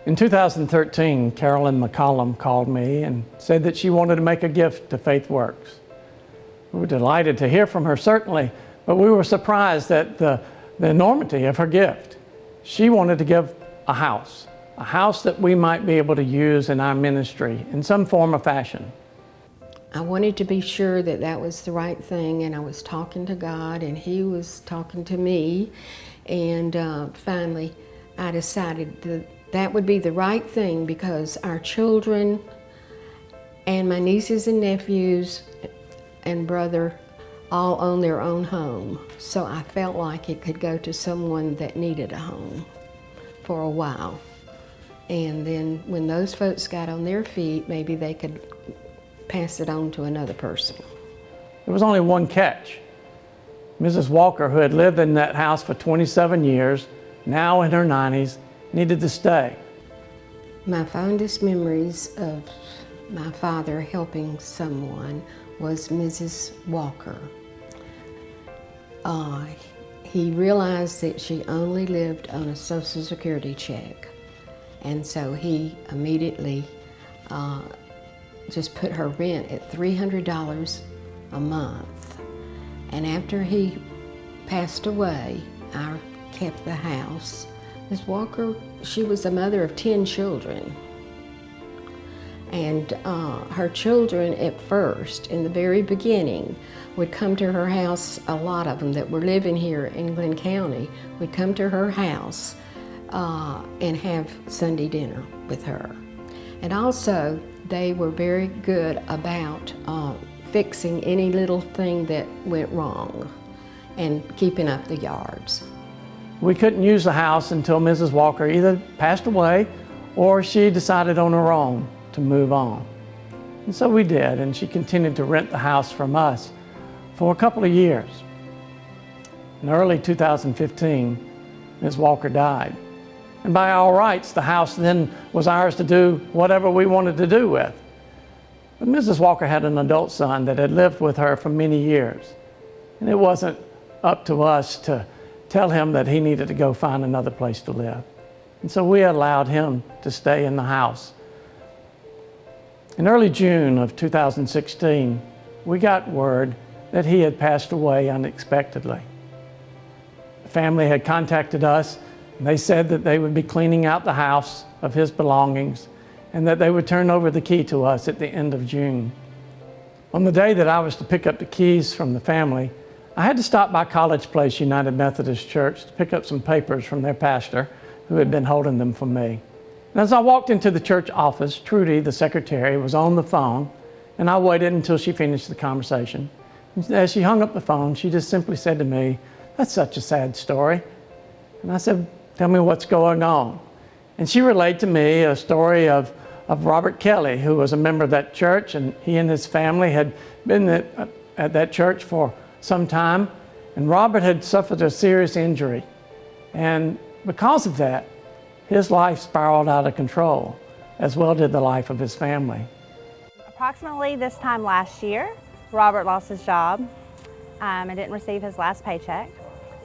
In 2013, Carolyn McCollum called me and said that she wanted to make a gift to FaithWorks. We were delighted to hear from her, certainly, but we were surprised at the enormity of her gift. She wanted to give a house that we might be able to use in our ministry in some form or fashion. I wanted to be sure that that was the right thing, and I was talking to God and He was talking to me, and finally I decided that that would be the right thing because our children and my nieces and nephews and brother all own their own home. So I felt like it could go to someone that needed a home for a while. And then when those folks got on their feet, maybe they could pass it on to another person. There was only one catch. Mrs. Walker, who had lived in that house for 27 years, now in her 90s, needed to stay. My fondest memories of my father helping someone was Mrs. Walker. He realized that she only lived on a Social Security check, and so he immediately just put her rent at $300 a month. And after he passed away, I kept the house. Ms. Walker, she was the mother of 10 children. And her children at first, in the very beginning, would come to her house, a lot of them that were living here in Glenn County, would come to her house and have Sunday dinner with her. And also, they were very good about fixing any little thing that went wrong and keeping up the yards. We couldn't use the house until Mrs. Walker either passed away or she decided on her own to move on. And so we did, and she continued to rent the house from us for a couple of years. In early 2015, Ms. Walker died. And by all rights, the house then was ours to do whatever we wanted to do with. But Mrs. Walker had an adult son that had lived with her for many years. And it wasn't up to us to tell him that he needed to go find another place to live. And so we allowed him to stay in the house. In early June of 2016, we got word that he had passed away unexpectedly. The family had contacted us, and they said that they would be cleaning out the house of his belongings and that they would turn over the key to us at the end of June. On the day that I was to pick up the keys from the family, I had to stop by College Place United Methodist Church to pick up some papers from their pastor who had been holding them for me. And as I walked into the church office, Trudy, the secretary, was on the phone, and I waited until she finished the conversation. And as she hung up the phone, she just simply said to me, "That's such a sad story." And I said, "Tell me what's going on." And she relayed to me a story of Robert Kelly, who was a member of that church, and he and his family had been at that church for some time. And Robert had suffered a serious injury. And because of that, his life spiraled out of control, as well did the life of his family. Approximately this time last year, Robert lost his job and didn't receive his last paycheck.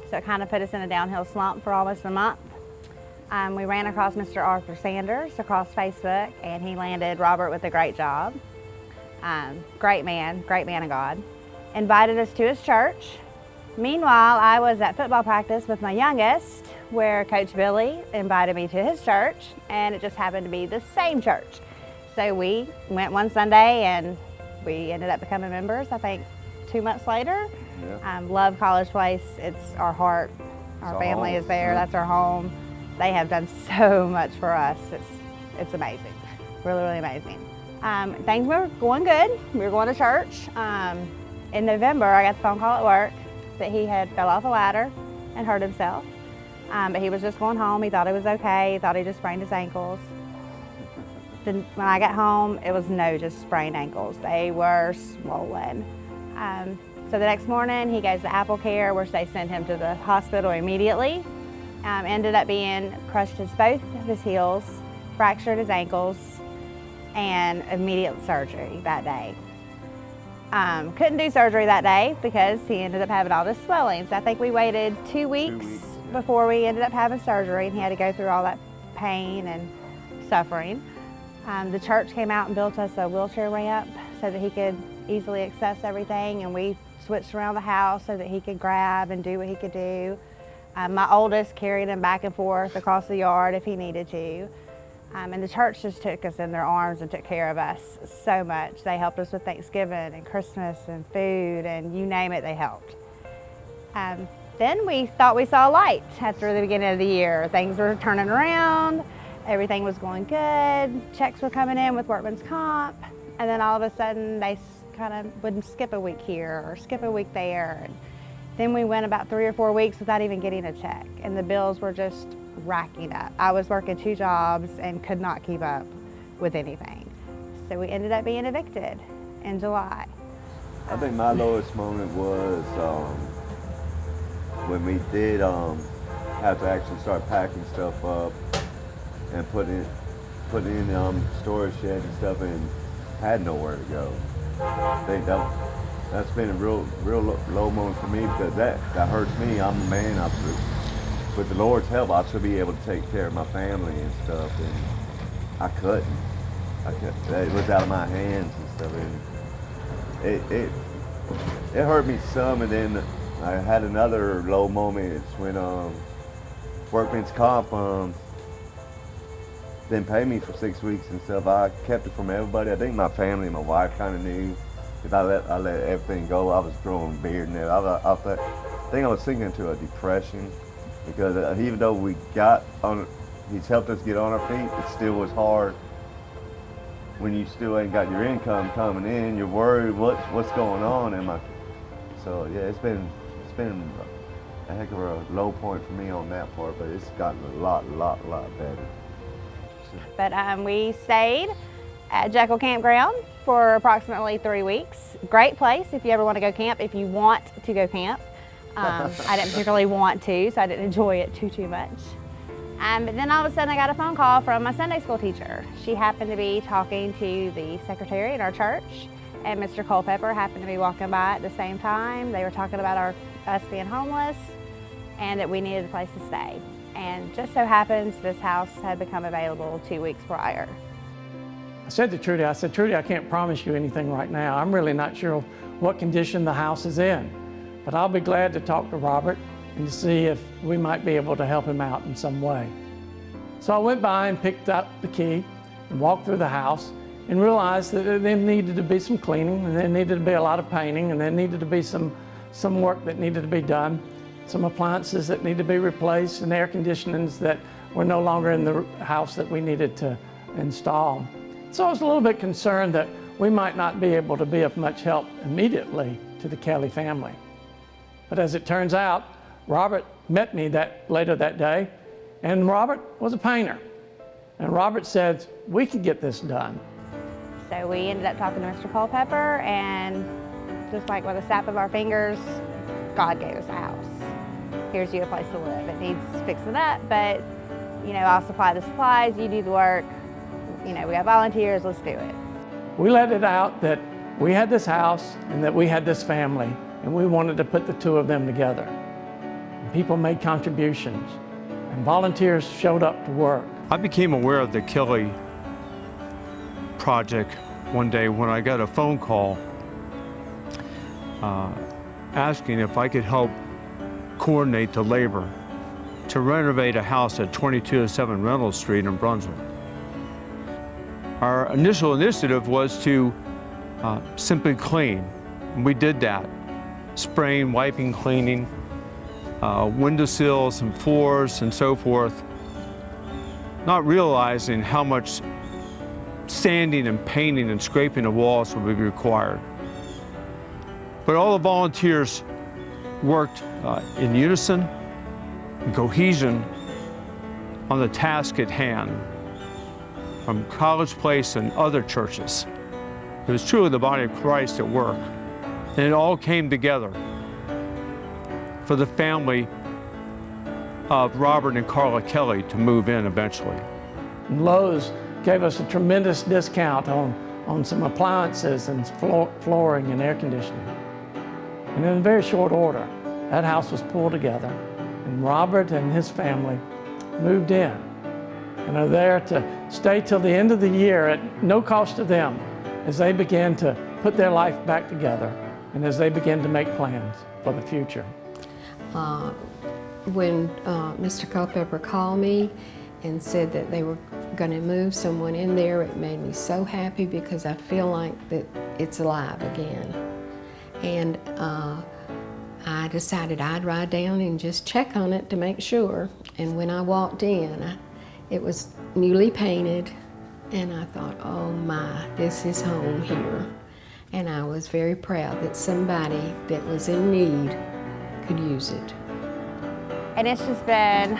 So it kind of put us in a downhill slump for almost a month. We ran across Mr. Arthur Sanders across Facebook, and he landed Robert with a great job. Great man of God. Invited us to his church. Meanwhile, I was at football practice with my youngest, where Coach Billy invited me to his church, and it just happened to be the same church. So we went one Sunday, and we ended up becoming members, I think 2 months later. Yeah. Love College Place. It's our heart. Our family is there. That's our home. They have done so much for us. It's amazing. Really, really amazing. Things were going good. We were going to church. In November, I got the phone call at work that he had fell off a ladder and hurt himself. But he was just going home. He thought he was okay. He thought he just sprained his ankles. Then when I got home, it was no just sprained ankles. They were swollen. So the next morning, he goes to Apple Care, where they sent him to the hospital immediately. Ended up being crushed both of his heels, fractured his ankles, and immediate surgery that day. Couldn't do surgery that day because he ended up having all this swelling. So I think we waited 2 weeks before we ended up having surgery, and he had to go through all that pain. And suffering. The church came out and built us a wheelchair ramp so that he could easily access everything, and we switched around the house so that he could grab and do what he could do. My oldest carried him back and forth across the yard if he needed to. And the church just took us in their arms and took care of us so much. They helped us with Thanksgiving and Christmas and food, and you name it, they helped. Then we thought we saw a light after the beginning of the year. Things were turning around, everything was going good, checks were coming in with Workman's Comp, and then all of a sudden they kind of would skip a week here or skip a week there. And then we went about 3 or 4 weeks without even getting a check, and the bills were just racking up. I was working 2 jobs and could not keep up with anything. So we ended up being evicted in July. I think my lowest moment was when we did have to actually start packing stuff up and put in storage shed and stuff, and had nowhere to go. I think that's been a real low moment for me, because that hurts me. I'm a man. With the Lord's help, I should be able to take care of my family and stuff, and I couldn't. It was out of my hands and stuff, and it hurt me some. And then I had another low moment. It's when Workman's Comp didn't pay me for 6 weeks and stuff. I kept it from everybody. I think my family and my wife kind of knew, because I let everything go. I was growing a beard and everything. I think I was sinking into a depression, because even though he's helped us get on our feet, it still was hard when you still ain't got your income coming in. You're worried what's going on. So yeah, it's been a heck of a low point for me on that part, but it's gotten a lot better. But we stayed at Jekyll Campground for approximately 3 weeks. Great place if you ever want to go camp, if you want to go camp. I didn't particularly want to, so I didn't enjoy it too much. But then all of a sudden I got a phone call from my Sunday school teacher. She happened to be talking to the secretary in our church, and Mr. Culpepper happened to be walking by at the same time. They were talking about us being homeless and that we needed a place to stay. And just so happens this house had become available 2 weeks prior. I said to Trudy, Trudy, I can't promise you anything right now. I'm really not sure what condition the house is in, but I'll be glad to talk to Robert and to see if we might be able to help him out in some way. So I went by and picked up the key and walked through the house and realized that there needed to be some cleaning, and there needed to be a lot of painting, and there needed to be some work that needed to be done, some appliances that need to be replaced, and air conditionings that were no longer in the house that we needed to install. So I was a little bit concerned that we might not be able to be of much help immediately to the Kelly family. But as it turns out, Robert met me later that day, and Robert was a painter. And Robert said, we can get this done. So we ended up talking to Mr. Culpepper, and just like with a snap of our fingers, God gave us a house. Here's you a place to live. It needs fixing up, but I'll supply the supplies, you do the work. We got volunteers, let's do it. We let it out that we had this house and that we had this family, and we wanted to put the two of them together. And people made contributions, and volunteers showed up to work. I became aware of the Kelly project one day when I got a phone call asking if I could help coordinate the labor to renovate a house at 2207 Reynolds Street in Brunswick. Our initial initiative was to simply clean. We did that, spraying, wiping, cleaning, windowsills and floors and so forth, not realizing how much sanding and painting and scraping the walls would be required. But all the volunteers worked in unison and cohesion on the task at hand, from College Place and other churches. It was truly the body of Christ at work. And it all came together for the family of Robert and Carla Kelly to move in eventually. Lowe's gave us a tremendous discount on some appliances and flooring and air conditioning. And in a very short order, that house was pulled together, and Robert and his family moved in. and are there to stay till the end of the year at no cost to them as they begin to put their life back together and as they begin to make plans for the future. When Mr. Culpepper called me and said that they were going to move someone in there, it made me so happy because I feel like that it's alive again. And I decided I'd ride down and just check on it to make sure. And when I walked in, it was newly painted, and I thought, oh my, this is home here. And I was very proud that somebody that was in need could use it. And it's just been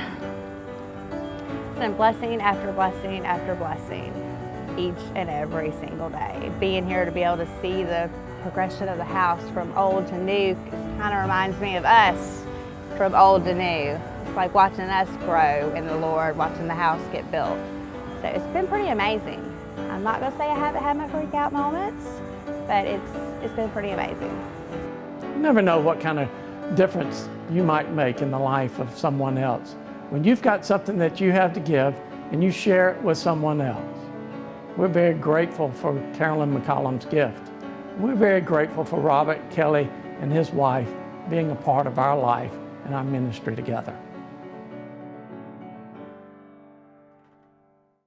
blessing after blessing after blessing each and every single day. Being here to be able to see the progression of the house from old to new kind of reminds me of us from old to new. It's like watching us grow in the Lord, watching the house get built. So it's been pretty amazing. I'm not gonna say I haven't had my freak out moments, but it's been pretty amazing. You never know what kind of difference you might make in the life of someone else when you've got something that you have to give and you share it with someone else. We're very grateful for Carolyn McCollum's gift. We're very grateful for Robert Kelly and his wife being a part of our life and our ministry together.